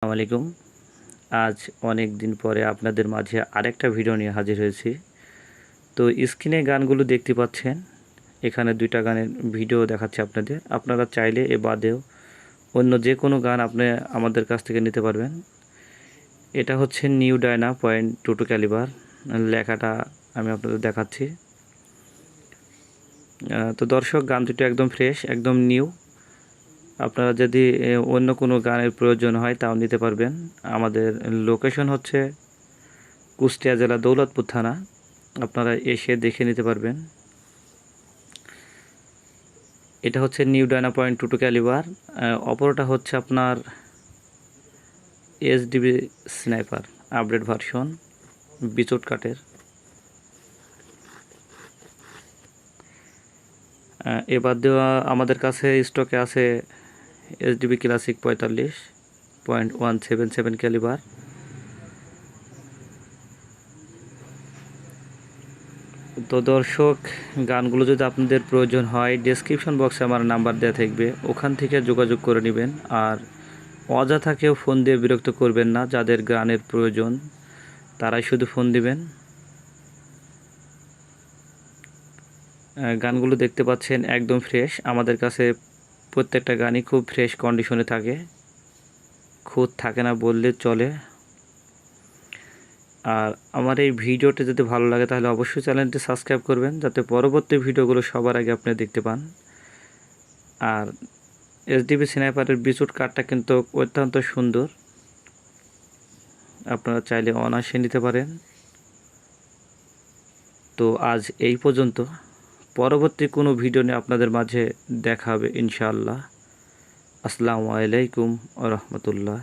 আসসালামু আলাইকুম। আজ অনেক দিন পরে আপনাদের মাঝে আরেকটা ভিডিও নিয়ে হাজির হয়েছি। তো স্ক্রিনে গানগুলো দেখতে পাচ্ছেন, এখানে 2টা গানের ভিডিও দেখাচ্ছে আপনাদের। আপনারা চাইলে এ বাদেও অন্য যে কোনো গান আপনি আমাদের কাছ থেকে নিতে পারবেন। এটা হচ্ছে নিউ ডায়না .22 ক্যালিবার, লেখাটা আমি আপনাদের দেখাচ্ছি। তো দর্শক, গান দুটো একদম ফ্রেশ, একদম নিউ। আপনারা যদি অন্য কোনো গানের প্রয়োজন হয় তাও নিতে পারবেন। আমাদের লোকেশন হচ্ছে কুষ্টিয়া জেলা দৌলতপুর থানা। আপনারা এসে দেখে নিতে পারবেন। এটা হচ্ছে নিউ ডায়না .22 ক্যালিবার। অপরটা হচ্ছে আপনার এসডিবি স্নাইপার আপডেট ভার্সন, বিচট কাটের। এবার দেওয়া আমাদের কাছে স্টকে আছে এসডিবি ক্লাসিক 45.177 ক্যালিবার। তো দর্শক, গানগুলো যদি আপনাদের প্রয়োজন হয়, ডেসক্রিপশন বক্সে আমার নাম্বার দেওয়া থাকবে, ওখান থেকে যোগাযোগ করে নেবেন। আর অযথা কেউ ফোন দিয়ে বিরক্ত করবেন না। যাদের গানের প্রয়োজন তারাই শুধু ফোন দিবেন। গানগুলো দেখতে পাচ্ছেন একদম ফ্রেশ। আমাদের কাছে প্রত্যেকটা গানই খুব ফ্রেশ কন্ডিশনে থাকে, খুঁত থাকে না বললে চলে। আর আমার এই ভিডিওটি যদি ভালো লাগে তাহলে অবশ্যই চ্যানেলটি সাবস্ক্রাইব করবেন, যাতে পরবর্তী ভিডিওগুলো সবার আগে আপনি দেখতে পান। আর এসডিবি স্নাইপারের বিচুট কার্ডটা কিন্তু অত্যন্ত সুন্দর, আপনারা চাইলে অনায়াসে নিতে পারেন। তো আজ এই পর্যন্ত, পরবর্তী কোনো ভিডিও নিয়ে আপনাদের মাঝে দেখা হবে ইনশাআল্লাহ। আসসালামু আলাইকুম ওয়া রাহমাতুল্লাহ।